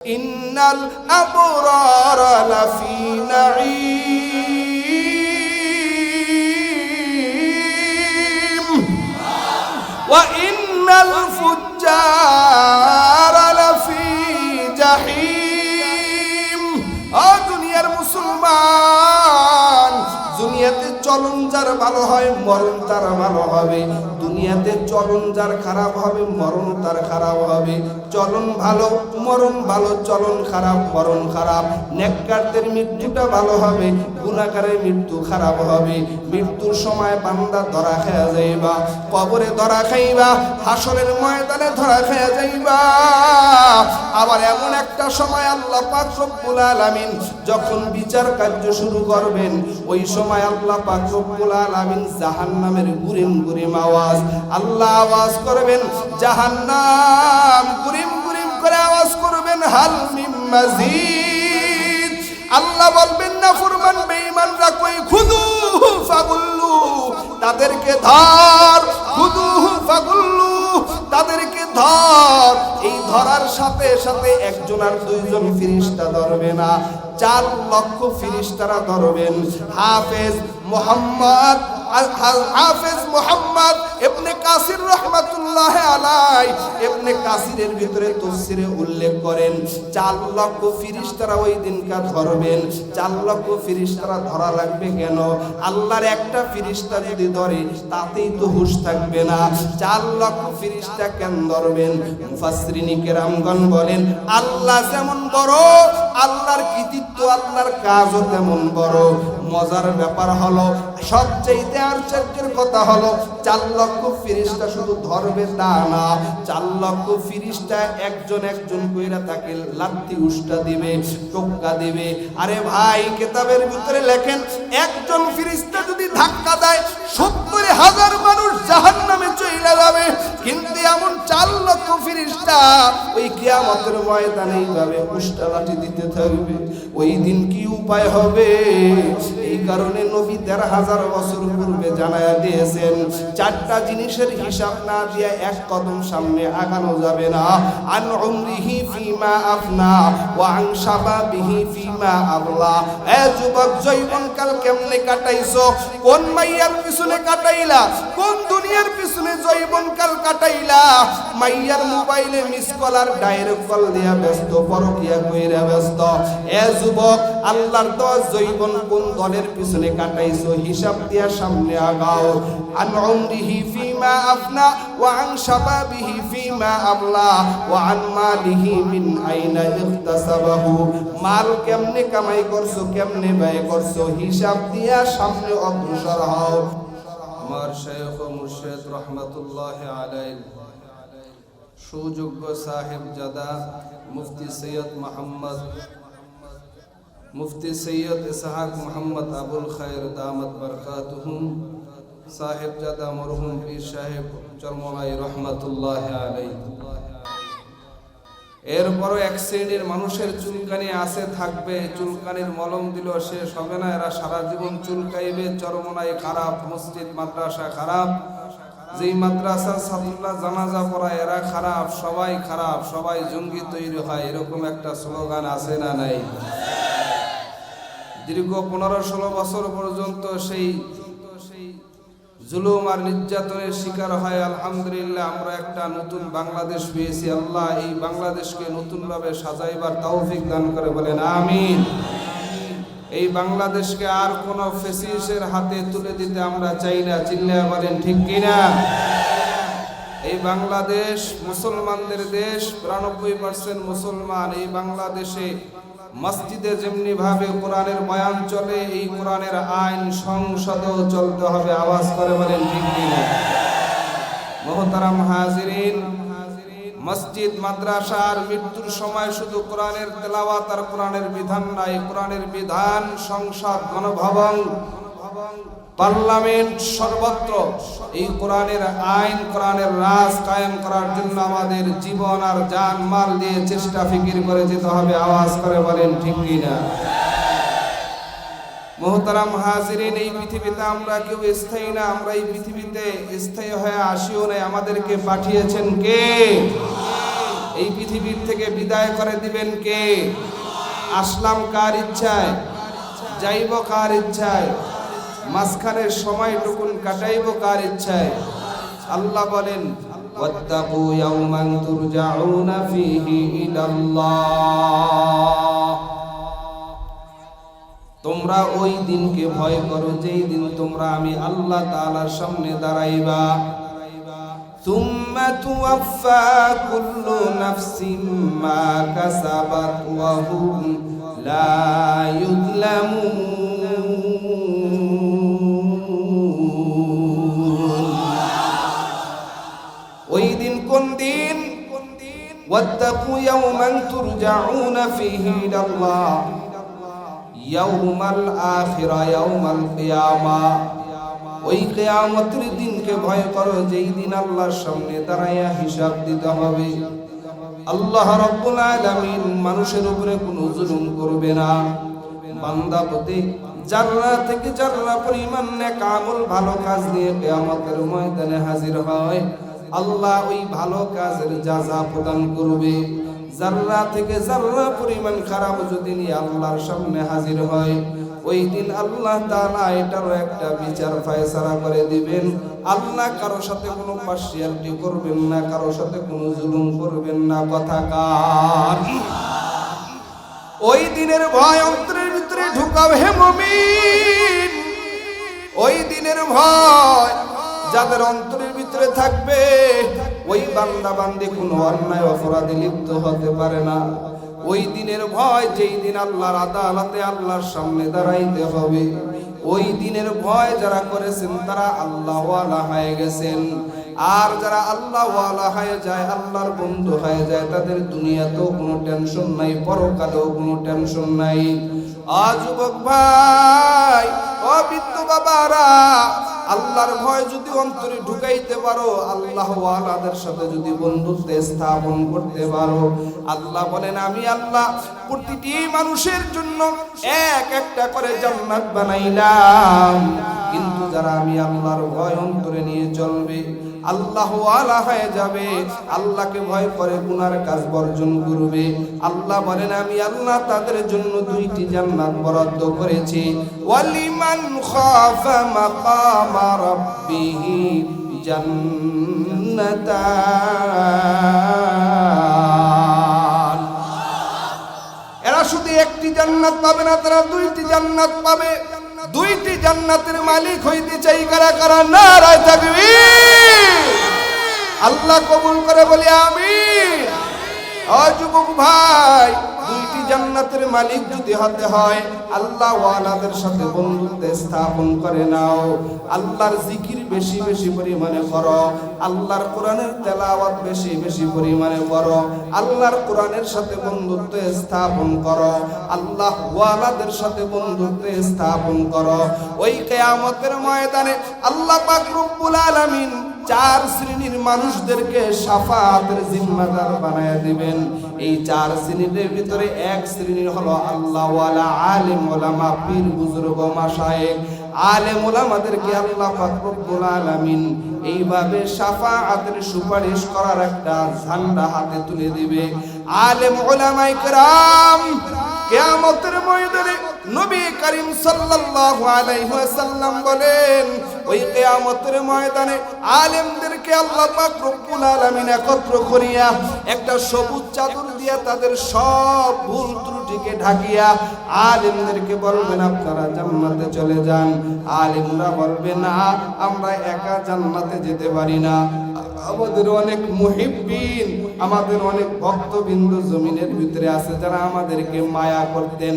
ইন্নাল আবরারা লাফি নাঈম ওয়া ইন্নাল ফুজ্জারা লাফি জাহিম। ও দুনিয়ার মুসলমান, দুনিয়াতে চলন যার ভালো হয় মরণ তার ভালো হবে, দুনিয়াতে চলন যার খারাপ হবে মরণ তার খারাপ হবে। চলন ভালো মরণ ভালো, চলন খারাপ মরণ খারাপ। নেককারদের মৃত্যুটা ভালো হবে, গুনাহগারের মৃত্যু খারাপ হবে। মৃত্যুর সময় বান্দা ধরা খেয়া যাইবা, কবরে ধরা খাইবা, হাসরের ময়দানে ধরা খেয়া যাইবা। আবার এমন একটা সময় আল্লাহ পাক রব্বুল আলামিন যখন বিচার কার্য শুরু করবেন, ওই সময় আল্লাহ পাক রব্বুল আলামিন জাহান্নামের গুরিম গুরিম আওয়াজ আল্লাহ আওয়াজ করবেন, জাহান্নাম গুরিম গুরিম করে আওয়াজ করবেন, হাল মিন মাজিদ। আল্লাহ বলবেন না ফরমান বেঈমানরা কই, খুদুহু ফাগুল্লু, তাদেরকে ধর, খুদুহু ফাগুল্লু, তাদেরকে ধর। এই ধরার সাথে সাথে একজন আর দুইজন ফেরেশতা ধরবে না, 4 লক্ষ ফেরেশতারা ধরবেন। হাফেজ মুহাম্মদ ইবনে কাসির রাহমাতুল্লাহ আলাইহি ইবনে কাসিরের ভিতরে তাফসীরে উল্লেখ করেন 4 লক্ষ ফেরেশতারা ওই দিনকা ধরবেন। 4 লক্ষ ফেরেশতারা ধরা লাগবে কেন? আল্লাহর একটা ফেরেশতা যদি ধরে তাতেই তো হুঁশ থাকবে না, 4 লক্ষ ফেরেশতা কেন ধরবেন? মুফাসসিরিন কেরামগণ বলেন, আল্লাহ যেমন বড়, আল্লাহর কৃতিত্ব আল্লাহর কাজও তেমন বড়। মজার ব্যাপার হলো, সবচেয়ে আশ্চর্যের কথা হলো, 4 লক্ষ ফেরেশতা শুধু ধরবে তা না, 4 লক্ষ ফেরেশতা একজন একজন কইরা তাকে লাথি উষ্টা দিবে, টোক্কা দিবে। আরে ভাই, কিতাবের ভিতরে লেখেন একজন ফেরেশতা যদি ধাক্কা দেয় 70,000 মানুষ জাহান্নামে চলে যাবে। কিন্তু এমন 4 লক্ষ ফেরেশতা ওই কিয়ামতের ময়দানে এইভাবে উষ্টা লাঠি দিতে থাকবে। ওই দিন কি উপায় হবে? এই কারণে নবী 1,500 বছর পূর্বে জানায়া দিয়েছেন, 4টা জিনিসের হিসাব না দিয়ে এক কদম সামনে আগানো যাবে না। আন উমরিহি ফিমা আফনা ওয়া আন শাবাবিহি ফিমা আবলা। এ যুবক, যৌবনকাল কেমনে কাটাইছো? কোন মাইয়ার পিছনে কাটাইলা? কোন দুনিয়ার পিছনে যৌবনকাল কাটাইলা? মাইয়ার মোবাইলে মিস কল আর ডাইরেক্ট কল দিয়া ব্যস্ত, পরকিয়া কইরা ব্যস্ত। এ যুবক, আল্লাহর দেওয়া যৌবন কোন দলের পিছনে কাটাইছো? হিসাব দিয়া সামনে আগাও। আন উমরিহি ফিমা আফনা ওয়া আন শাবাবিহি ফিমা আবলা ওয়া আন মালিহি মিন আইনা ইখতাসাবাহু। মাল কেমনে কামাই করছো, কেমনে ব্যয় করছো, হিসাব দিয়া সামনে অগ্রসর হও। আমার শায়খ ও মুর্শিদ রহমাতুল্লাহ আলাইহি সুযোগ্য সাহেব জাদা মুফতি সৈয়দ ইসহাক মোহাম্মদ আবুল খায়ের দামাত বরকাতুহুম সাহেব জাদা মরহুম পীর সাহেব চরমলাই রহমাতুল্লাহ আলাইহি। এরপরও এক শ্রেণীর মানুষের চুলকানি আছে, থাকবে। চুলকানির মলম দিল শেষ হবে না, এরা সারা জীবন চুলকাইবে। চরমনাই খারাপ, মসজিদ মাদ্রাসা খারাপ, যেই মাদ্রাসার ছাত্ররা জানাজা পড়ায় এরা খারাপ, সবাই খারাপ, সবাই জঙ্গি তৈরি হয়, এরকম একটা স্লোগান আছে না নাই? দীর্ঘ 15-16 বছর পর্যন্ত সেই জুলুম আর নির্যাতনের শিকার হয়। আলহামদুলিল্লাহ, আমরা একটা নতুন বাংলাদেশ পেয়েছি। আল্লাহ এই বাংলাদেশকে নতুনভাবে সাজাইবার তৌফিক দান করে, বলেন আমিন। এই বাংলাদেশকে আর কোনো ফ্যাসিস্টের হাতে তুলে দিতে আমরা চাই না, চিল্লায়া বলেন ঠিক কিনা? এই বাংলাদেশ মুসলমানদের দেশ, 93% মুসলমান। এই বাংলাদেশে মসজিদে যেমনি ভাবে কোরআনের বয়ান চলে, এই কোরআনের আইন সংসদেও চলতে হবে। আওয়াজ করে বলেন ঠিক কিনা? মুহতারাম হাজিরিন, মসজিদ মাদ্রাসার মৃত্যুর সময় শুধু কোরআনের তেলাওয়াত আর কোরআনের বিধান নাই, কোরআনের বিধান, সংসদ, গণভবন, পার্লামেন্ট, সর্বত্র এই কোরআনের আইন, কোরআনের রাজ কায়েম করার জন্য আমাদের জীবন আর জান মাল দিয়ে চেষ্টা ফিকির করে যেতে হবে। আওয়াজ করে বলেন ঠিক কিনা? মুহতারাম হাজিরিন, এই পৃথিবীতে আমরা কেউ স্থায়ী না, আমরা এই পৃথিবীতে স্থায়ী হয়ে আসিও নাই। আমাদেরকে পাঠিয়েছেন কে? এই পৃথিবীর থেকে বিদায় করে দিবেন কে? আসলাম কার ইচ্ছায়, যাইব কার ইচ্ছায়, মাঝখানের সময়টুকুন কাটাইব কার ইচ্ছায়? আল্লাহ বলেন ওয়াত্তাকু ইয়াওমান তুরজাউনা ফীহি ইলাল্লাহ, তোমরা ওই দিনকে ভয় করো যেই দিন তোমরা আমি আল্লাহ তাআলার সামনে দাঁড়াইবা। সুম্মা তুওয়াফা কুল্লু নাফসিন মা কাসাবাত ওয়া হুম লা ইউযলামুন। ওই দিন কোন দিন? ওয়াত্তাকু ইয়াওমান তুরজাউনা ফীহি ইলাল্লাহ, ইয়াউমাল আখিরা, ইয়াউমাল কিয়ামা। ওই কিয়ামতের দিনকে ভয় করো যেই দিন আল্লাহর সামনে দাঁড়াইয়া হিসাব দিতে হবে। আল্লাহ রাব্বুল আলামিন মানুষের উপরে কোনো জুলুম করবে না। বান্দা প্রতি জাররা থেকে জাররা পরিমাণ নেক আমল ভালো কাজ নিয়ে কিয়ামতের ময়দানে হাজির হয়, আল্লাহ ওই ভালো কাজের জাযা প্রদান করবে। জাররা থেকে জাররা পরিমাণ খারাপ যদি নিয়ে আল্লাহর সামনে হাজির হয়, ওই দিন আল্লাহ তাআলা এটারও একটা বিচার ফয়সালা করে দিবেন। আল্লাহ কারো সাথে কোনো পার্সিয়ালিটি করবেন না, কারো সাথে কোনো জুলুম করবেন না। কথা কার? ওই দিনের ভয় অন্তরের ভিতরে ঢুকাও হে মুমিন। ওই দিনের ভয় যাদের অন্তরের ভিতরে থাকবে, ওই বান্দা বান্দি কোনো অন্যায় অপরাধে লিপ্ত হতে পারে না। ওই দিনের ভয়, যেই দিন আল্লাহর আদালতে আল্লাহর সামনে দাঁড়াইতে হবে, ওই দিনের ভয় যারা করেছেন তারা আল্লাহওয়ালা হয়ে গেছেন। আর যারা আল্লাহওয়ালা হয়ে যায়, আল্লাহর বন্ধু হয়ে যায়, তাদের দুনিয়াতেও কোনো টেনশন নাই, পরকালেও কোনো টেনশন নাই। যুবক ভাই, ও বৃদ্ধ বাবারা, আল্লাহর ভয় যদি অন্তরে ঢুকাইতে পারো, আল্লাহওয়ালাদের সাথে যদি বন্ধুত্ব স্থাপন করতে পারো, আল্লাহ বলেন আমি আল্লাহ প্রতিটি মানুষের জন্য এক একটা করে জান্নাত বানাইলাম। কিন্তু যারা আমি আল্লাহর ভয় অন্তরে নিয়ে চলবে, আল্লাহওয়ালা হয়ে যাবে, আল্লাহকে ভয় করে গুনার কাজ বর্জন করবে, আল্লাহ বলেন আমি আল্লাহ তাদের জন্য দুইটি জান্নাত বরাদ্দ করেছি। ওয়ালিমান খাফা মাকামা রাব্বিহি জান্নাতান। এরা শুধু একটি জান্নাত পাবে না, তারা দুইটি জান্নাত পাবে। দুইটি জান্নাতের মালিক হইতে চাই কারা কারা? নারায়ে তাকবীর। আল্লাহ কবুল করে বলি আমিন। ও যুবক ভাই, দুইটি জান্নাতের মালিক যদি হতে হয়, আল্লাহ ওয়ালাদের সাথে বন্ধুত্ব স্থাপন করে নাও। আল্লাহর জিকির বেশি বেশি পরিমাণে করো, আল্লাহর কোরআনের তেলাওয়াত বেশি বেশি পরিমাণে করো, আল্লাহর কোরআনের সাথে বন্ধুত্ব স্থাপন করো, আল্লাহ ওয়ালাদের সাথে বন্ধুত্ব স্থাপন করো। ওই কিয়ামতের ময়দানে আল্লাহ পাক রব্বুল আলামিন চার শ্রেণীর মানুষদেরকে শাফাআতের জিম্মাদার বানায়া দিবেন। এই চার শ্রেণীর ভিতরে এক শ্রেণীর হলো আল্লাহওয়ালা আলেম ওলামা, পীর বুজুর্গ মাশায়েখ। আলেম ওলামাদেরকে আল্লাহ পাক রব্বুল আলামিন এইভাবে শাফাআতের সুপারিশ করার একটা ঝান্ডা হাতে তুলে দিবে। আলেম ওলামায়ে কেরাম কিয়ামতের ময়দানে নবী করিম সাল্লাল্লাহু আলাইহি ওয়াসাল্লাম বলেন, ওই কিয়ামতের ময়দানে আলেমদেরকে আল্লাহ পাক রব্বুল আলামিন একত্র করিয়া একটা সবুজ চাদর দিয়া তাদের সব ভুল ত্রুটিকে ঢাকিয়া আলেমদেরকে বলবেন আপনারা জান্নাতে চলে যান। আলেমরা বলবে না, আমরা একা জান্নাতে যেতে পারি না, আমাদের অনেক মুহিব্বিন, আমাদের অনেক ভক্তবৃন্দ জমিনের ভিতরে আছে যারা আমাদেরকে মায়া করতেন,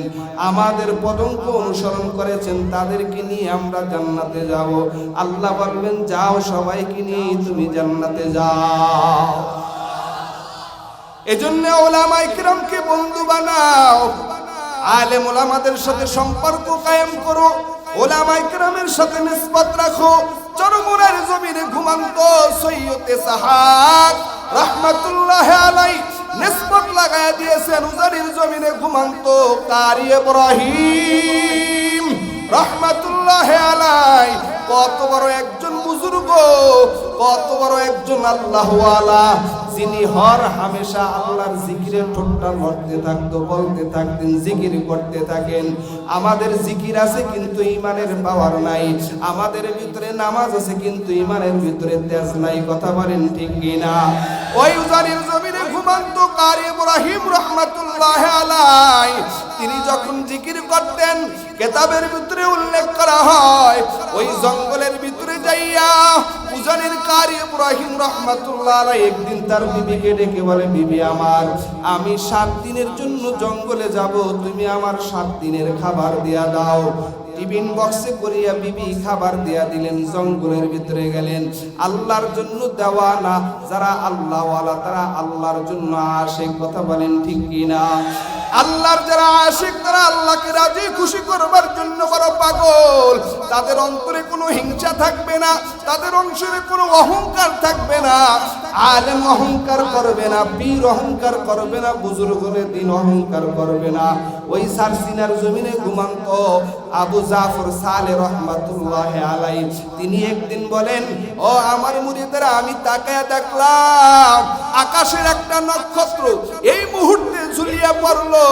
আমাদের পদঙ্ক অনুসরণ করেছেন, তাদেরকে নিয়ে আমরা জান্নাতে যাব। আল্লাহ বলবেন যাও, সবাইকে নিয়ে তুমি জান্নাতে যাও। এজন্য ওলামায়ে কিরামকে বন্ধু বানাও, আলেম ওলামাদের সাথে সম্পর্ক কায়েম করো, ওলামায়ে কিরামের সাথে নিসবত রাখো। চরমুনার জমিনে ঘুমন্ত সৈয়দ সাহাব রাহমাতুল্লাহ আলাইহি নিসবত লাগায়া দিয়েছেন উজানির জমিনে ঘুমন্ত কারি ইব্রাহিম রাহমাতুল্লাহ আলাইহি। কত বড় একজন বুজুর্গ, কত বড় একজন আল্লাহওয়ালা, যিনি হর হামেশা আল্লাহর জিকিরের ঠোঁটটা লড়তে থাকতো, বলতে থাকতেন, জিকির করতে থাকেন। আমাদের জিকির আছে কিন্তু ইমানের পাওয়ার নাই, আমাদের ভিতরে নামাজ আছে কিন্তু ইমানের ভিতরে তেজ নাই। কথা বলেন ঠিক কিনা? ওই উজানির জমিনে ঘুমন্ত কারি ইব্রাহিম রাহমাতুল্লাহি আলাইহি তিনি যখন জিকির করতেন, কিতাবের ভিতরে উল্লেখ করা হয় ওই জঙ্গলের ভিতরে যাইয়া উজানির কারি ইব্রাহিম রাহমাতুল্লাহি আলাইহি একদিন তার বিবিকে ডেকে বলে, বিবি আমার, আমি 7 দিনের জন্য জঙ্গলে যাব, তুমি আমার 7 দিনের খাবার দিয়া দাও। টিফিন বক্সে করিয়া বিবি খাবার দিয়া দিলেন, জঙ্গলের ভিতরে গেলেন। আল্লাহর জন্য দেওয়া না, যারা আল্লাহওয়ালা তারা আল্লাহর জন্য আশিক। কথা বলেন ঠিক কিনা? আল্লাহর যারা আশিক তারা আল্লাহকে রাজি খুশি করবার জন্য বড় পাগল। তাদের অন্তরে কোনো হিংসা থাকবে না, তাদের অন্তরে কোনো অহংকার থাকবে না। আলেম অহংকার করবে না, পীর অহংকার করবে না, বুজুর্গের দিন অহংকার করবে না। ওই সারসিনার জমিনে ঘুমন্ত আবু জাফর সালেহ রহমাতুল্লাহি আলাইহি তিনি একদিন বলেন, ও আমার মুরিদেরা, আমি তাকায়া দেখলাম আকাশের একটা নক্ষত্র এই মুহূর্তে ঝুলিয়া পড়লো।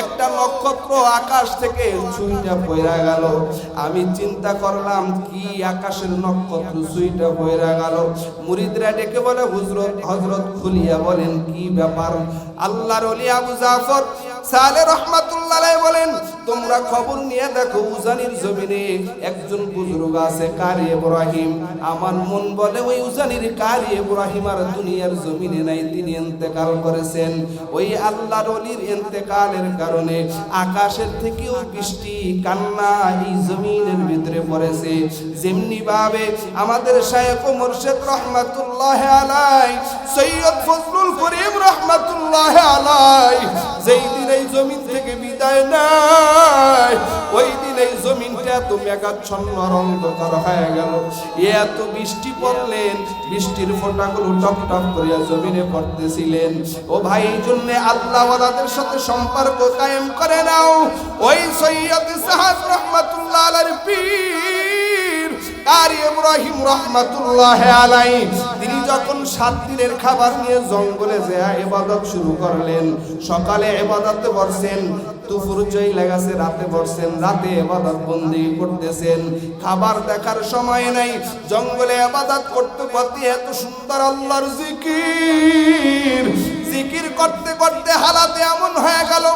একটা নক্ষত্র আকাশ থেকে ছুঁইটা পড়া গেল। আমি চিন্তা করলাম, কি আকাশের নক্ষত্র ছুঁইটা পড়া গেল? মুরিদরা ডেকে বলে, হযরত খুলিয়া বলেন কি ব্যাপার? আল্লাহর ওলি আবু জাফর সালেহ রাহমাতুল্লাহি আলাইহি বলেন, তোমরা খবর নিয়ে দেখো উজানির জমিনে একজন বুজুর্গ আছে কারি ইব্রাহিম। আমার মন বলে ওই উজানির কারি ইব্রাহিম আর দুনিয়ার জমিনে নাই, তিনি ইন্তেকাল করেছেন। ওই আল্লাহর ওলির ইন্তেকালের কারণে আকাশের থেকেও বৃষ্টি কান্না এই জমিনের ভিতরে পড়েছে। যেমনি ভাবে আমাদের শায়েখ ও মুর্শিদ রহমাতুল্লাহি আলাইহি সৈয়দ ফজলুল করিম রহমাতুল্লাহি আলাইহি যেই দিন এই জমিন থেকে বিদায় নাই, ওই দিন এই জমিনটা এত মেঘাচ্ছন্ন অন্ধকার হয়ে গেল। এত বৃষ্টি পড়লেন, বৃষ্টির ফোঁটাগুলো টপ টপ করিয়া জমিনে পড়তেছিলেন। ও ভাই, এই জন্য আল্লাহওয়ালাদের সাথে সম্পর্ক কায়েম করে নাও। ওই সৈয়দ ইসহাক রাহমাতুল্লাহি আলাইহির পীর কারি ইব্রাহিম রাহমাতুল্লাহি আলাইহি তিনি যখন 7 দিনের খাবার নিয়ে জঙ্গলে যায় ইবাদত শুরু করলেন। সকালে ইবাদতে বসছেন, দুপুর চলে গেছে, রাতে বসছেন, রাতে ইবাদত বন্দেগী করতেছেন। খাবার দেখার সময় নাই, জঙ্গলে ইবাদত করতে করতে এত সুন্দর আল্লাহর জিকির করতে করতে হালাতে এমন হয়ে গেল,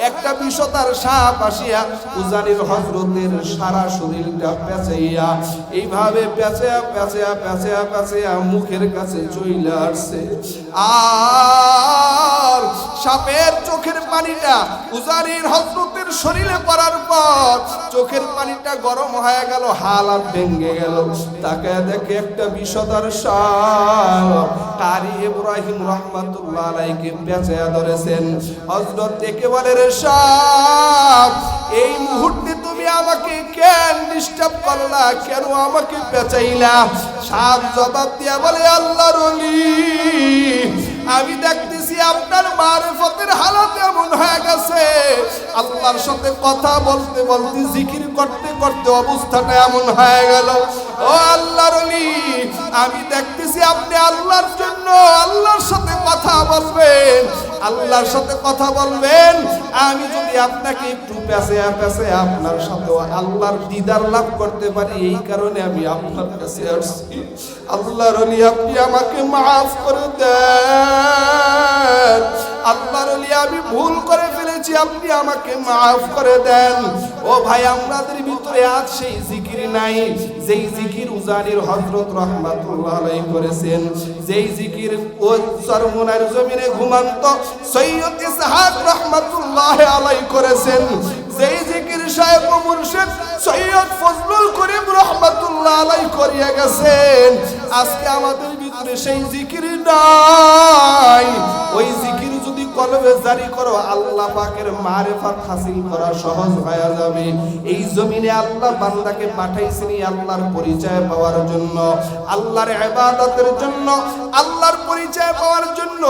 একটা বিষতার সাপ আসিয়া উজানির হযরতের সারা শরীরটা পেঁচাইয়া এইভাবে পেঁচাইয়া মুখের কাছে চলে আসছে। আর সাপের চোখের পানিটা উজানির হযরতের শরীরে পড়ার পর চোখের পানিটা গরম হয়ে গেল, হালাত ভেঙে গেল। তাকে দেখে একটা বিষতার সাপ কারি ইব্রাহিম রাহমাতুল্লাহি আলাইহি পেঁচাইয়া ধরেছেন। হযরত দেখে বলে, রে সাপ, এই মুহূর্তে তুমি আমাকে কেন ডিস্টার্ব করলা, কেন আমাকে পেঁচাইলা? সাপ জবাব দিয়া বলে, আল্লাহর ওলি, আমি দেখতেছি আপনার মারিফতের হালত এমন হয়ে গেছে, আল্লাহর সাথে কথা বলতে বলতে জিকির করতে করতে অবস্থাটা এমন হয়ে গেল। ও আল্লাহর ওলি, আমি দেখতেছি আপনি আল্লাহর জন্য আল্লাহর সাথে কথা বলবেন, আল্লাহর সাথে কথা বলবেন। আমি যদি আপনাকে একটু পেছে আপনার সাথে আল্লাহর দিদার লাভ করতে পারি, এই কারণে আমি আপনার কাছে আসছি। আল্লাহর ওলি, আপনি আমাকে মাফ করে দেন। আল্লাহর ওলি, আমি ভুল করে ফেলেছি, আপনি আমাকে মাফ করে দেন। ও ভাই, আমাদের ভিতরে আজ সেই জিকির নাই, যেই জিকির উজানির হযরত রাহমাতুল্লাহি আলাইহি করেছেন, যেই জিকির ও চরমনার জমিনে ঘুমন্ত সৈয়দ ইসহাক রাহমাতুল্লাহি আলাইহি করেছেন, যেই জিকির শায়েখ ও মুর্শিদ সৈয়দ ফজলুল করিম রাহমাতুল্লাহি আলাইহি করিয়া গেছেন, আজকে আমাদের ভিতরে সেই জিকির নাই। ওই জিকির যদি কলবে জারি করো, আল্লাহ পাকের মারিফত হাসিল করা সহজ হয়ে যাবে। এই জমিনে আল্লাহ বান্দাকে পাঠাইছেন আল্লাহর পরিচয় পাওয়ার জন্য, আল্লাহর ইবাদতের জন্য, আল্লাহর পরিচয় পাওয়ার জন্য।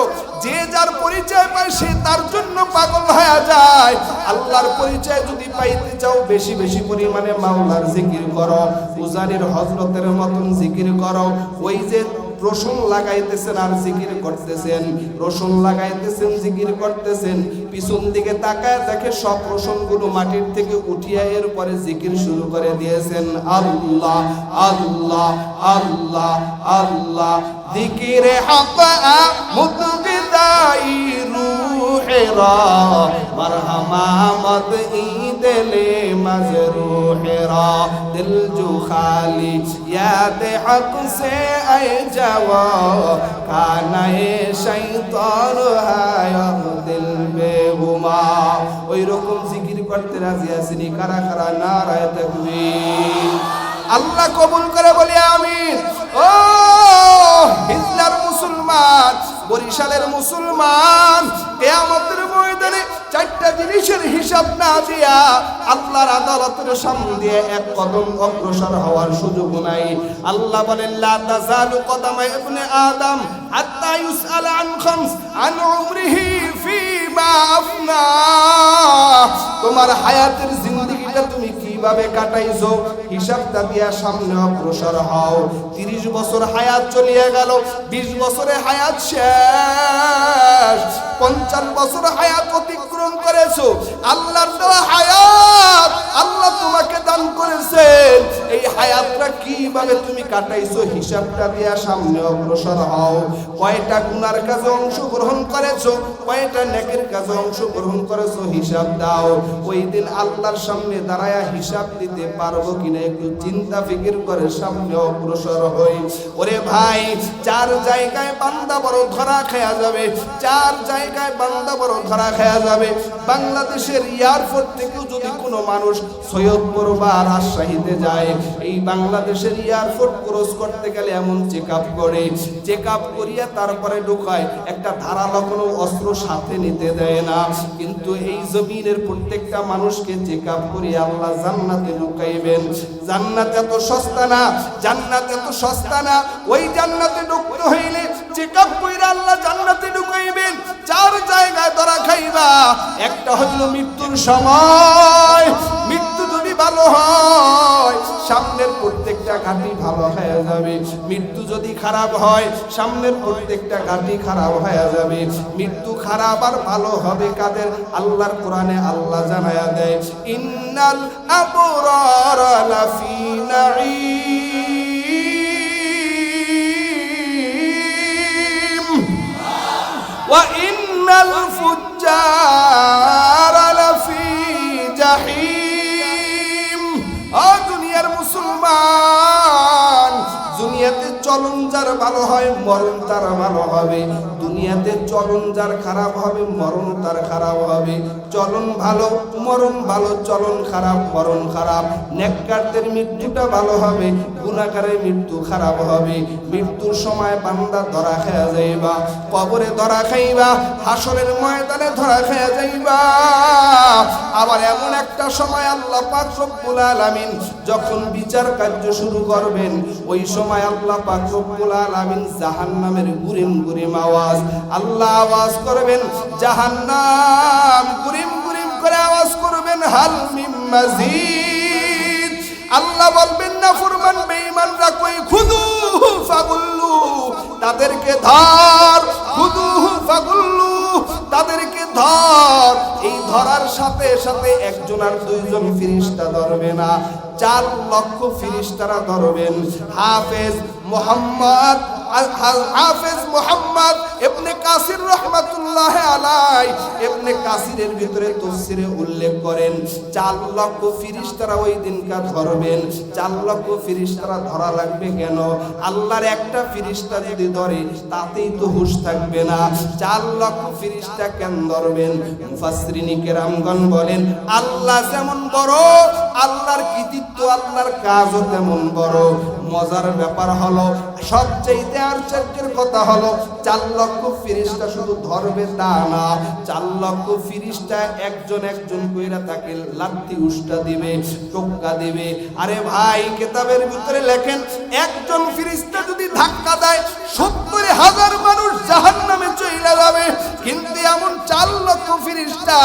যে যার পরিচয় পায় সে তার জন্য পাগল হয়ে যায়। আল্লাহর পরিচয় যদি পাইতে চাও, বেশি বেশি পরিমাণে মাওলার জিকির করো, উজানির হযরতের মতন জিকির করো। ওই যে রসুন লাগাইতেছেন আর জিকির করতেছেন, রসুন লাগাইতেছেন জিকির করতেছেন, পিছন দিকে তাকায় দেখে সব রসুনগুলো মাটির থেকে উঠিয়ে এরপরে জিকির শুরু করে দিয়েছেন, আল্লাহ আল্লাহ আল্লাহ আল্লাহ জিকিরে হাকা মুতগিদাই রুহেরা মারহামা মত ঈদলে মজরুহেরা দিল জু খালি याद हक से ऐ जवा कानाए शैतान है दिल बेगुमा। ওই রকম জিকির করতে রাজি আছেন কারা কারা? নারায়ে তাকবীর। আল্লাহ কবুল করে বলি আমিন। ও হিজলার মুসলমান, বরিশালের মুসলমান, কিয়ামতের ময়দানে চারটা জিনিসের হিসাব না দিয়া আল্লাহর আদালতের সামনে দিয়ে এক কদম অগ্রসর হওয়ার সুযোগ নাই। আল্লাহ বলেন লা তাজালু কদমা ইবনে আদম হাত্তা ইউসআল আন খামস আন উমরিহি ফিমা আফনা। তোমার হায়াতের জিন্দেগিটা তুমি কিভাবে কাটাইছো হিসাবটা দিয়া সামনে অগ্রসর হও। 30 বছর হায়াত চলিয়ে গেল, 20 বছরে হায়াত শেষ, 50 বছর হায়াত অতিক্রম করেছো। আল্লাহর দেওয়া হায়াত আল্লাহ তোমাকে দান করেছেন, এই হায়াতটা কিভাবে তুমি কাটাইছো হিসাবটা দিয়া সামনে অগ্রসর হও। কয়টা গুনার কাজে অংশগ্রহণ করেছো, কয়টা নেকের কাজে অংশগ্রহণ করেছো হিসাব দাও। ওই দিন আল্লাহর সামনে দাঁড়ায়া হিসাব দিতে পারবো কিনা একটু চিন্তা ফিকির করে সামনে অগ্রসর হই। ওরে ভাই, 4 জায়গায় বান্দা বড় ধরা খেয়া যাবে, 4 জায়গায় বান্দা বড় ধরা খেয়া যাবে। বাংলাদেশের এয়ারপোর্ট থেকেও যদি কোনো মানুষ সৈয়দপুর বা রাজশাহীতে যায়, এই বাংলাদেশের এয়ারপোর্ট ক্রস করতে গেলে এমন চেক আপ করে, চেক আপ করিয়া তারপরে ঢুকায়, একটা ধারালো কোনো অস্ত্র সাথে নিতে দেয় না। কিন্তু এই জমিনের প্রত্যেকটা মানুষকে চেক আপ করিয়া আল্লাহ জান্নাতে ঢুকাইবেন। জান্নাত এত সস্তা না, জান্নাত এত সস্তা না। ওই জান্নাতে ঢুকতে হইলে চেক আপ কইরা আল্লাহ জান্নাতে ঢুকাইবেন। 4 জায়গায় ধরা খাইবা। একটা হইল মৃত্যুর সময়, মৃত্যু যদি ভালো হয় সামনের প্রত্যেকটা ঘাটি ভালো হয়ে যাবে, মৃত্যু যদি খারাপ হয় সামনের প্রত্যেকটা ঘাটি খারাপ হয়ে যাবে। মৃত্যু খারাপ আর ভালো হবে কাদের? আল্লাহর কোরআনে আল্লাহ জানায়া দেয়, ইন্নাল আবরার লাফি নাঈম ওয়া ইন্নাল ফুজ্জার লাফি জাহিম। ও দুনিয়ার মুসলমান, দুনিয়াতে চলন যার ভালো হয় মরণ তার ভালো হবে, দুনিয়াতে চলন যার খারাপ হবে মরণ তার খারাপ হবে। চলন ভালো মরণ ভালো, চলন খারাপ মরণ খারাপ। নেককারদের মৃত্যুটা ভালো হবে, গুনাহগারের মৃত্যু খারাপ হবে। মৃত্যুর সময় বান্দা ধরা খেয়া যাইবা, কবরে ধরা খাইবা, হাসরের ময়দানে ধরা খেয়া যাইবা। আবার এমন একটা সময় আল্লাহ পাক রব্বুল আলামিন যখন বিচার কার্য শুরু করবেন, ওই সময় আল্লাহ পাক রব্বুল আলামিন জাহান্নামের গুরিম গুরিম আওয়াজ আল্লাহ আওয়াজ করবেন, জাহান্নাম গুরিম গুরিম করে আওয়াজ করবেন, হাল মিন মাজিদ। আল্লাহ বলবেন না ফরমান বেঈমানরা কই, খুদুহু ফাগুল্লু, তাদেরকে ধর, খুদুহু ফাগুল্লু, তাদেরকে ধর। এই ধরার সাথে সাথে একজন আর দুইজন ফেরেশতা ধরবে না, 4 লক্ষ ফেরেশতারা ধরবেন। হাফেজ মুহাম্মদ ইবনে কাসির রাহমাতুল্লাহ আলাইহি ইবনে কাসিরের ভিতরে তাফসীরে উল্লেখ করেন 4 লক্ষ ফেরেশতারা ওই দিনকার ধরবেন। 4 লক্ষ ফেরেশতারা ধরা লাগবে কেন? আল্লাহর একটা ফেরেশতা যদি ধরে তাতেই তো হুঁশ থাকবে না, 4 লক্ষ ফেরেশতা কেন ধরবেন? মুফাসসিরিন কেরামগণ বলেন, আল্লাহ যেমন বড়, আল্লাহর কৃতিত্ব, আল্লাহর কাজও তেমন বড়। মজার ব্যাপার হলো, সবচেয়ে আশ্চর্যের কথা হলো 4 লক্ষ ফেরেশতা শুধু ধরবে তা না, 4 লক্ষ ফেরেশতা একজন একজন কইরা তাকে লাথি উষ্টা দিবে, টোক্কা দিবে। আরে ভাই কিতাবের ভিতরে লেখেন একজন ফেরেশতা যদি ধাক্কা দেয় 70,000 মানুষ জাহান্নামে চলে যাবে। কিন্তু এমন 4 লক্ষ ফেরেশতা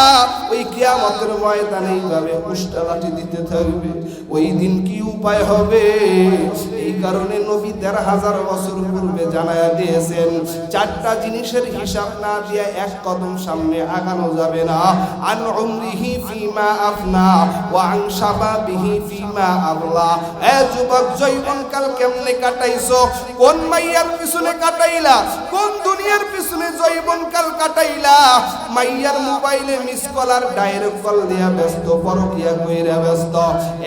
ওই কিয়ামতের ময়দানে এইভাবে উষ্টা লাঠি দিতে থাকবে। ওই দিন কি উপায় হবে? এই কারণে নবী 1,500 বছর পূর্বে জানায়া দিয়েছেন 4টা জিনিসের হিসাব না দিয়ে এক কদম সামনে আগানো যাবে না। আন উমরিহি ফিমা আফনা ওয়া আন শাবাবিহি ফিমা আবলা। এ যুবক, যৌবনকাল কেমনে কাটাইছো? কোন মাইয়ার পিছনে কাটাইলা? কোন দুনিয়ার পিছনে যৌবনকাল কাটাইলা? মাইয়ার মোবাইলে মিস কল আর ডাইরেক্ট কল দিয়া ব্যস্ত, পরকিয়া কইরা ব্যস্ত।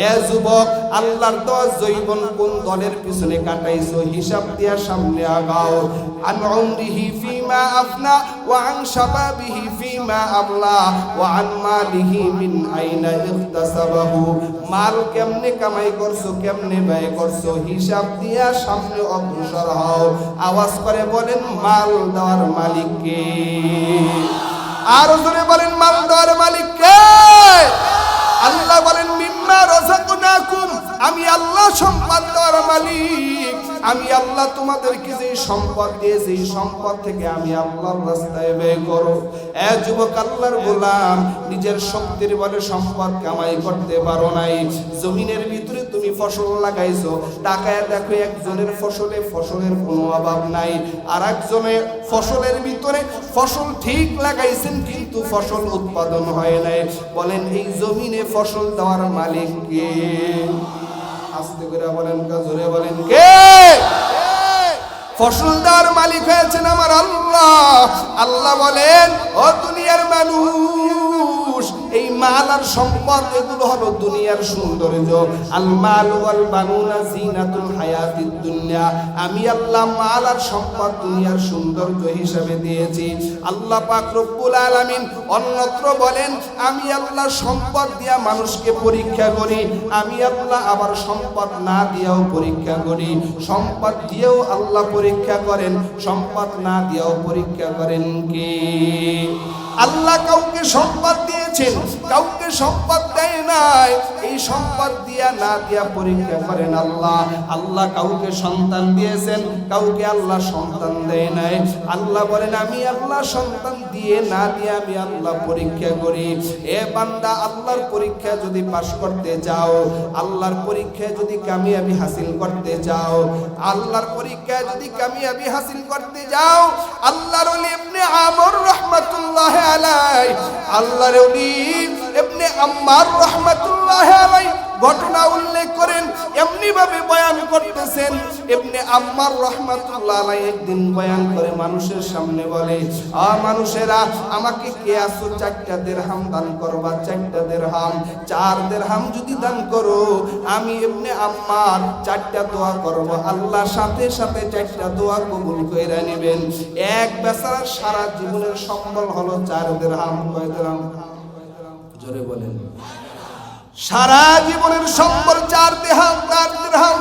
এ যুবক, আল্লাহর দেওয়া যৌবন কোন দলের পিছনে কাটাইছো? হিসাব দিয়া সামনে আগাও। আন উমরিহি ফিমা আফনা ওয়া আন শাবাবিহি ফিমা আবলা ওয়া আন মালিহি মিন আইনা ইখতাসাবাহু। মাল কেমনে কামাই করছো, কেমনে ব্যয় করছো, হিসাব দিয়া সামনে অগ্রসর হও। আওয়াজ করে বলেন মাল দেওয়ার মালিক কে? আর জোরে বলেন মাল দেওয়ার মালিক কে? আল্লাহ বলেন মিম্মা রাযাকনাকুম, আমি আল্লাহ সম্পদ দেওয়ার মালিক। আমি আল্লাহ তোমাদেরকে যে সম্পদ দিয়েছি, এই সম্পদ থেকে আমি আল্লাহর রাস্তায় ব্যয় করো। এ যুবক, আল্লাহর গোলাম, নিজের শক্তির বলে সম্পদ কামাই করতে পারো নাই। জমিনের ভিতরে তুমি ফসল লাগাইছো, টাকায় দেখো একজনের ফসলের কোনো অভাব নাই, আর একজনের ফসলের ভিতরে ফসল ঠিক লাগাইছেন কিন্তু ফসল উৎপাদন হয় নাই। বলেন এই জমিনে ফসল দেওয়ার মালিক কে? আস্তে করে বলেন, জোরে বলেন কে? ফসল দেওয়ার মালিক হয়েছেন আমার আল্লাহ। আল্লাহ বলেন ও দুনিয়ার মানুষ, এই মাল আর সম্পদ এগুলো হলো দুনিয়ার সৌন্দর্য। আল মাল ওয়াল বানুনা জিনাতুল হায়াতিদ দুনিয়া। আমি আল্লাহ মাল আর সম্পদ দুনিয়ার সৌন্দর্য হিসেবে দিয়েছি। আল্লাহ পাক রব্বুল আলামিন অন্যত্র বলেন আমি আল্লাহ সম্পদ দিয়া মানুষকে পরীক্ষা করি, আমি আল্লাহ আবার সম্পদ না দিয়েও পরীক্ষা করি। সম্পদ দিয়েও আল্লাহ পরীক্ষা করেন, সম্পদ না দিয়েও পরীক্ষা করেন কে? আল্লাহ কাউকে সম্পদ দিয়েছেন, কাউকে সম্পদ দেয় নাই। এই সম্পদ দিয়া না দিয়া পরীক্ষা করেন আল্লাহ। আল্লাহ কাউকে সন্তান দিয়েছেন, কাউকে আল্লাহ সন্তান দেয় নাই। আল্লাহ বলেন আমি আল্লাহ সন্তান দিয়ে না দিয়ে আমি আল্লাহ পরীক্ষা করি। এ বান্দা, আল্লাহর পরীক্ষা যদি পাশ করতে যাও, আল্লাহর পরীক্ষায় যদি কামিয়াবি হাসিল করতে যাও, আল্লাহর পরীক্ষায় যদি কামিয়াবি হাসিল করতে যাও, আল্লাহর ওলি ইবনে আমর রাহমাতুল্লাহ আলাই, আল্লাহর ওলি ইবনে আম্মার রাহমাতুল্লাহ আলাই ঘটনা উল্লেখ করেন, এমনি ভাবে বয়ান করতেছেন। ইবনে আম্মার রাহমাতুল্লাহ আলাই একদিন বয়ান করে মানুষের সামনে বলে, মানুষেরা আমাকে কে আসো 4টা দিরহাম দান করবা, 4টা দিরহাম, 4 দিরহাম যদি দান করো আমি ইবনে আম্মার 4টা দোয়া করব, আল্লাহ সাথে সাথে 4টা দোয়া কবুল কইরা নেবেন। এক বেচারার সারা জীবনের সম্বল হলো 4 দিরহাম। কয় দিরহাম? জোরে বলেন। সারা জীবনের সম্বল 4 দিরহাম, 4 দিরহাম।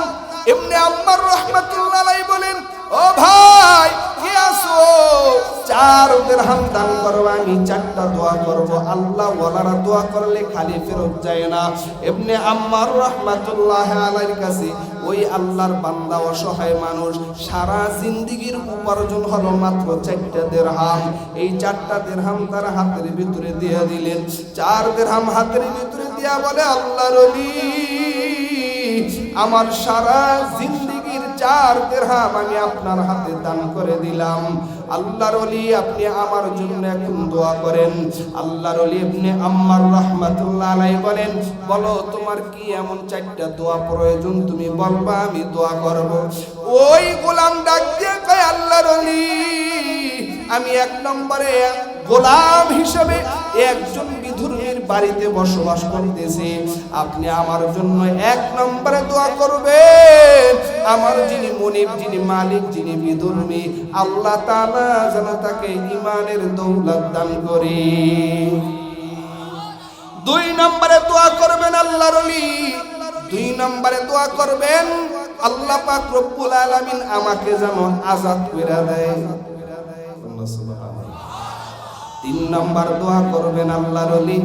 ইবনে আম্মার রাহমাতুল্লাহ আলাইহি বলেন, ও ভাই কে আসো 4 দিরহাম দান করব, আমি 4টা দোয়া করব। আল্লাহ ওয়ালারা দোয়া করলে খালি ফেরত যায় না। ইবনে আম্মার রাহমাতুল্লাহ আলাইহির কাছে ওই আল্লাহর বান্দা অসহায় মানুষ, সারা জিন্দেগীর উপার্জন হলো মাত্র 4টা দিরহাম। এই 4টা দিরহাম তার হাতের ভিতরে দিয়ে দিলেন। 4 দিরহাম হাতের ভিতরে দিয়া বলে, আল্লাহর ওলি আমার সারা জিন্দেগীর 4 দিরহাম আমি আপনার হাতে দান করে দিলাম। আল্লাহর ওলি আপনি আমার জন্য এখন দোয়া করেন। আল্লাহর ওলি ইবনে আম্মার রাহমাতুল্লাহ আলাইহি বলেন, বলো তোমার কি এমন 4টা দোয়া প্রয়োজন, তুমি বলবা আমি দোয়া করব। ওই গোলাম ডাক দিয়ে কয়, আল্লাহর ওলি আমি 1 নম্বরে গোলাম হিসেবে একজন বিধর্মীর বাড়িতে বসবাস করতেছি, আপনি আমার জন্য 1 নম্বরে দোয়া করবেন। আমার যিনি মনিব, যিনি মালিক, যিনি বিধর্মী, আল্লাহ তাআলা যেন তাকে ঈমানের দৌলত দান করে। 2 নম্বরে দোয়া করবেন আল্লাহর ওলি, 2 নম্বরে দোয়া করবেন আল্লাহ পাক রব্বুল আলামিন আমাকে যেন আযাদ কইরা দেয়। নম্বর দোয়া করবেন আল্লাহর ওলি,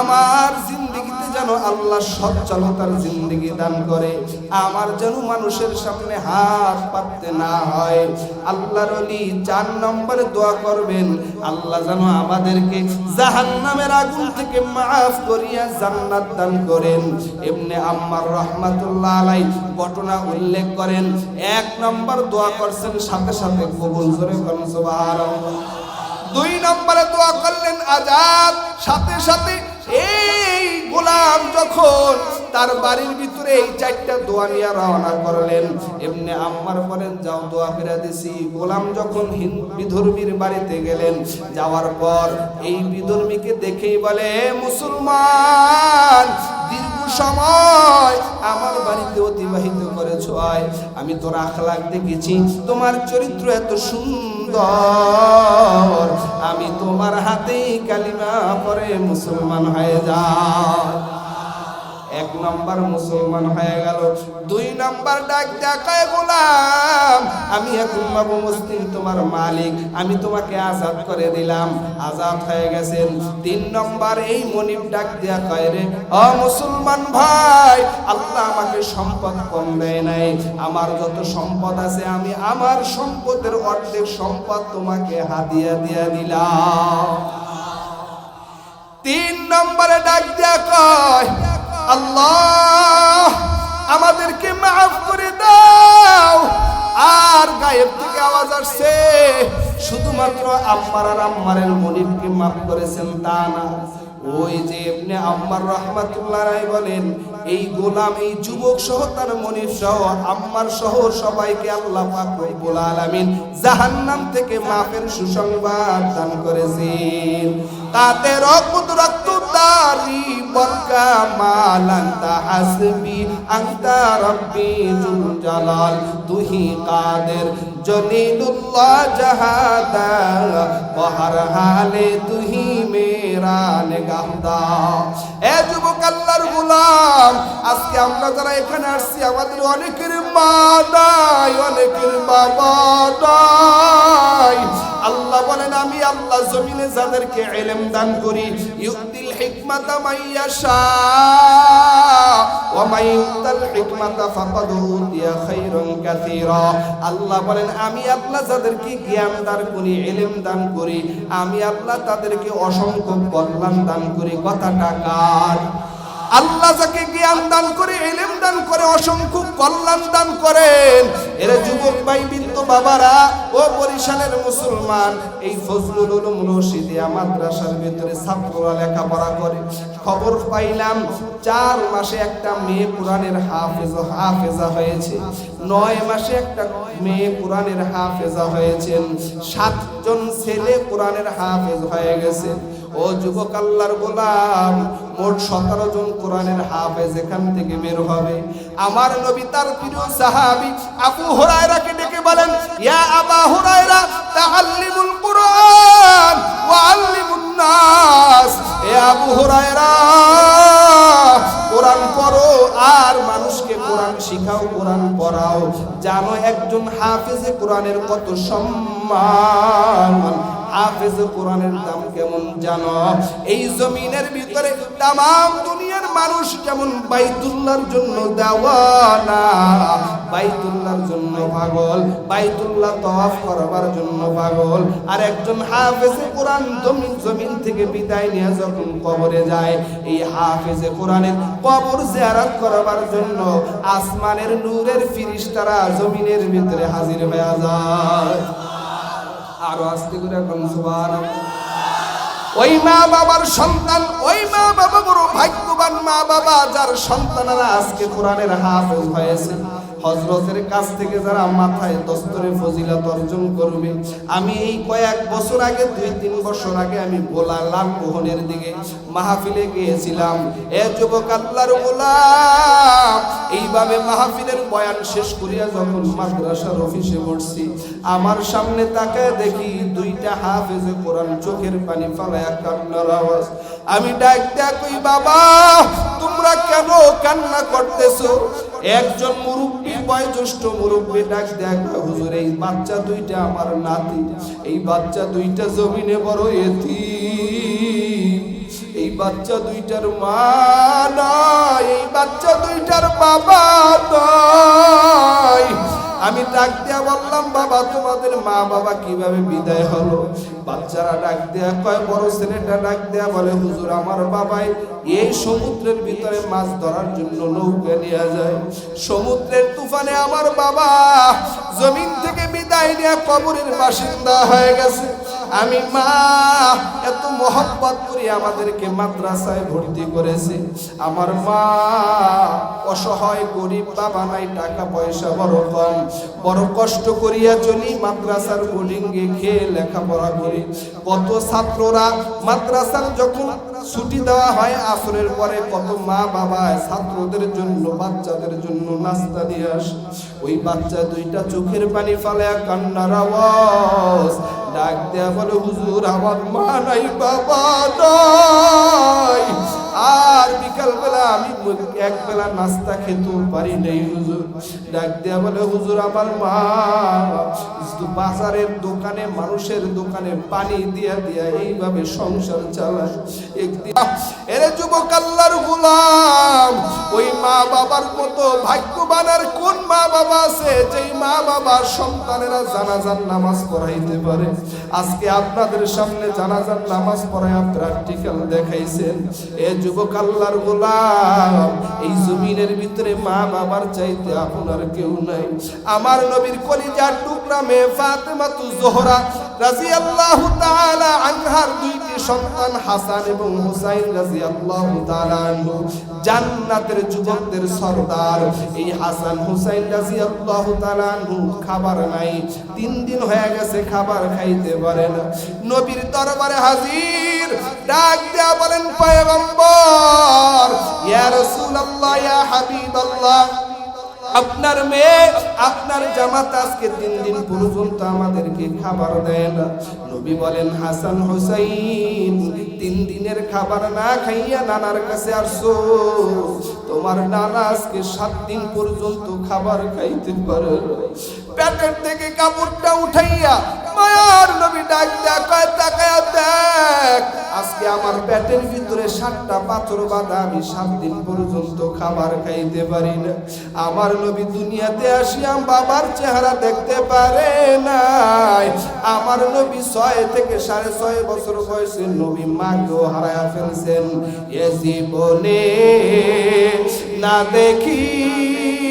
আমার জিন্দেগিতে যেন আল্লাহ সচ্ছলতার জিন্দেগি দান করে, আমার যেন মানুষের সামনে হাত পাততে না হয়। আল্লাহর ওলি 4 নম্বরে দোয়া করবেন, আল্লাহ যেন আমাদেরকে জাহান্নামের আগুন থেকে মাফ করিয়া জান্নাত দান করেন। ইবনে আম্মার রাহমাতুল্লাহ আলাইহি ঘটনা উল্লেখ করেন, 1 নম্বর দোয়া করছেন, সাথে সাথে কবুল, জোরে বলুন সুবহানাল্লাহ। 2 নম্বরে দোয়া করলেন আজাদ, সাথে সাথে এই গোলাম যখন তার বাড়ির ভিতরে এই 4টা দোয়া নিয়ে রওনা করলেন, ইবনে আম্মার বলেন যাও দোয়া ফিরা দিছি। গোলাম যখন বিধর্মীর বাড়িতে গেলেন, যাওয়ার পর এই বিধর্মীকে দেখেই বলে, মুসলমান দীর্ঘ সময় আমার বাড়িতে অতিবাহিত করেছো, আমি তোর আখলাক দেখেছি, তোমার চরিত্র এত সুন্দর, আমি তোমার হাতেই কালিমা পড়ে মুসলমান হয়ে যাও। 1 নম্বর মুসলমান হয়ে গেল। 2 নম্বর ডাক দেখায়, গোলাম আমি এখন বাবু মুসলিম, তোমার মালিক, আমি তোমাকে আজাদ করে দিলাম, আজাদ হয়ে গেছেন। 3 নম্বর এই মনিব ডাক দেয়া কয়, রে ও মুসলমান ভাই, আল্লাহ আমাকে সম্পদ কম দেয় নাই, আমার যত সম্পদ আছে আমি আমার সম্পদের অর্ধেক সম্পদ তোমাকে হাদিয়া দিয়া দিলাম। 3 নম্বরে ডাক দেয়া কয়, আল্লাহ আমাদেরকে মাফ করে দাও। আর গায়েব থেকে আওয়াজ আসছে, শুধুমাত্র আম্মার আর আম্মারের মনিবকে মাফ করেছেন তা না, ওই যে ইবনে আম্মার রাহমাতুল্লাহ আলাইহি বলেন, এই গোলাম, এই যুবক সহ তার মনিব সহ আম্মার সহ সবাইকে আল্লাহ পাক রব্বুল আলামিন জাহান্নাম থেকে মাফের সুসংবাদ দান করেছেন। তাতে রকুদরাতু দারি বরকা মালান্তা হাসবি আনতা রব্বি জুল জালাল, তুহি কাদের জলিলুল্লাহ জাহাদা বহর হালে তুহি মেরা নিগাহদা। এ যুবক আল্লাহর গোলাম, আজকে আমরা যারা এখানে আসছি, আমাদের অনেকের মা নাই, অনেকের বাবা নাই। আল্লাহ বলেন, আমি আল্লাহ জমিনে যাদেরকে ইলম দান করি, ইউতিল হিকমাতা মাইয়াশা ওয়া মাইয়ুতাল হিকমাতা ফাকাদ উতিয়া খায়রুন কাসীরা। আল্লাহ বলেন, আমি আল্লাহ যাদেরকে জ্ঞান দান করি, ইলম দান করি, আমি আল্লাহ তাদেরকে অসংখ্য কল্যাণ দান করি। কথাটা কার? আল্লাহ যাকে জ্ঞান দান করে, ইলম দান করে, অসংখ্য কল্যাণ দান করেন। এর যুবক ভাই, বৃদ্ধ বাবারা ও বরিশালের মুসলমান, এই ফজলুল উলুম রশিদিয়া মাদ্রাসার ভিতরে ছাত্ররা লেখাপড়া করে। খবর পাইলাম 4 মাসে একটা মেয়ে কোরআনের হাফেজা হয়েছে, 9 মাসে একটা মেয়ে কোরআনের হাফেজা হয়েছেন, 7 জন ছেলে কোরআনের হাফেজ হয়ে গেছে। ও যুবক আল্লাহর গোলাম, মোট 17 জন কোরআনের হাফেজ এখান থেকে বের হবে। আমার নবী তার প্রিয় সাহাবী আবু হুরায়রাকে ডেকে বলেন, ইয়া আবা হুরায়রা তাআল্লিমুল কুরআন ওয়া আল্লিমুন নাস। এ আবু হুরায়রা, কোরআন পড়ো আর মানুষকে কোরআন শিখাও, কোরআন পড়াও। জানো একজন হাফেজে কোরআনের কত সম্মান, হাফেজ কোরআনের দাম কেমন জানো? এই জমিনের ভিতরে তামাম দুনিয়ার মানুষ যেমন বাইতুল্লাহর জন্য দেওয়ানা, বাইতুল্লাহর জন্য পাগল, বাইতুল্লাহ তওয়াফ করবার জন্য পাগল, আর একজন হাফেজে কোরআন জমিন থেকে বিদায় নিয়ে যখন কবরে যায়, এই হাফেজে কোরআনের কবর জিয়ারত করবার জন্য আসমানের নূরের ফেরেশতারা জমিনের ভিতরে হাজির হয়ে যায়। আরো আস্তে করে এখন সুবহানাল্লাহ। ওই মা বাবার সন্তান, ওই মা বাবা বড় ভাগ্যবান মা বাবা, যার সন্তানেরা আজকে কোরআনের হাফেজ হয়েছে। হযরতের কাছ থেকে যারা মাথায় দস্তরে ফজিলত অর্জন করবে, আমি এই কয়েক বছর আগে, 2-3 বছর আগে আমি বোলা লালমোহনের দিকে মাহফিলে গিয়েছিলাম। এ যুবক আল্লাহর গোলাম, এইভাবে মাহফিলের বয়ান শেষ করিয়া যখন মাদ্রাসার অফিসে বসছি, আমার সামনে তাকায় দেখি 2টা হাফেজে কোরআন চোখের পানি ফালায়া কান্নার আওয়াজ। আমি ডাক কই, বাবা তোমরা কেন কান্না করতেছো? একজন মুরব্বী, বয়োজ্যেষ্ঠ মুরব্বী ডাক দেয়, হুজুর এই বাচ্চা দুইটা আমার নাতি, এই বাচ্চা দুইটা জমিনে বড় এতিম, এই বাচ্চা দুইটার মা নাই, এই বাচ্চা দুইটার বাবা নাই। আমি ডাক দিয়া বললাম, বাবা তোমাদের মা বাবা কিভাবে বিদায় হলো? বাচ্চারা ডাক দেয়া কয়, বড় ছেলেটা ডাক দেয়া বলে, হুজুর আমার বাবাই এই সমুদ্রের ভিতরে মাছ ধরার জন্য নৌকা নিয়ে যায়, সমুদ্রের তুফানে আমার বাবা জমিন থেকে বিদায় নিয়ে কবরের বাসিন্দা হয়ে গেছে। আমি মা এত মোহব্বত করি আমাদেরকে মাদ্রাসায় ভর্তি করেছে, আমার মা অসহায় গরিব, বাবা নাই, টাকা পয়সা বড় কম, বড় কষ্ট করিয়া চলি, মাদ্রাসার বোর্ডিংয়ে খেয়ে লেখাপড়া করি। কত ছাত্ররা মাদ্রাসার যখন ছুটি দেওয়া হয় আসরের পরে, কত মা বাবা ছাত্রদের জন্য, বাচ্চাদের জন্য নাস্তা দিয়ে আসে। ওই বাচ্চা দুইটা চোখের পানি ফালে কান্নার আওয়াজ, ডাক দেয়া বলে, হুজুর আমার মা নাই, বাবা নাই, আর বিকাল বেলা আমি এক বেলা নাস্তা খেতেও পারি নাই হুজুর। ডাক দেয়া বলে, হুজুর আমার মা বাজারের দোকানে, মানুষের দোকানে পানি দিয়া দিয়া এইভাবে সংসার চালায়। একদিন এরে যুবক আল্লাহর গোলাম, ওই মা বাবার মতো ভাগ্যবান আর কোন মা বাবা আছে যেই মা বাবার সন্তানেরা জানাজার নামাজ পড়াইতে পারে? আজকে আপনাদের সামনে জানাজার নামাজ পড়ায় প্র্যাকটিক্যাল দেখাইছেন। এ যুবক আল্লাহর গোলাম, এই জমিনের ভিতরে মা বাবার চাইতে আপনার কেউ নাই। আমার নবীর কলিজার টুকরা মেয়ে ফাতেমাতু জোহরা রাদিয়াল্লাহু তাআলা আনহার দুইটি সন্তান হাসান এবং হুসাইন রাদিয়াল্লাহু তাআলা আনহু জান্নাতের যুবকদের সরদার। এই হাসান হুসাইন রাদিয়াল্লাহু তাআলা আনহু খাবার নাই, 3 দিন হয়ে গেছে খাবার খাইতে পারে না। নবীর দরবারে হাজির, ডাক দেয়া বলেন, পয়গম্বর, ইয়া রাসূলুল্লাহ, ইয়া হাবিবাল্লাহ, আপনার মেয়ে, আপনার জামাত আজকে 3 দিন পর্যন্ত আমাদেরকে খাবার দেয় না। নবী বলেন, হাসান হুসাইন 3 দিনের খাবার না খাইয়া নানার কাছে আসছো, তোমার নানা আজকে 7 দিন পর্যন্ত খাবার খাইতে পারে। পেটের থেকে কাপড়টা উঠাইয়া মায়ার নবী ডাক দেয়া কয়, তাকায়া দেখ, আজকে আমার পেটের ভিতরে 7টা পাথর বাঁধা, আমি 7 দিন পর্যন্ত খাবার খাইতে পারি না। আমার নবী দুনিয়াতে আসিয়া বাবার চেহারা দেখতে পারে নাই। আমার নবী 6 থেকে 6.5 বছর বয়সে নবী মাকেও হারায়া ফেলছেন। এ জীবনে না দেখিলেন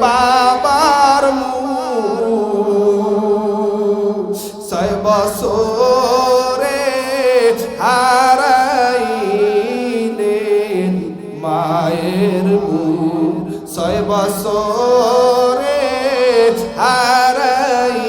বাবার মুখ, 6 বছরে হারাইলেন মায়ের মুখ, 6 বছরে হারাই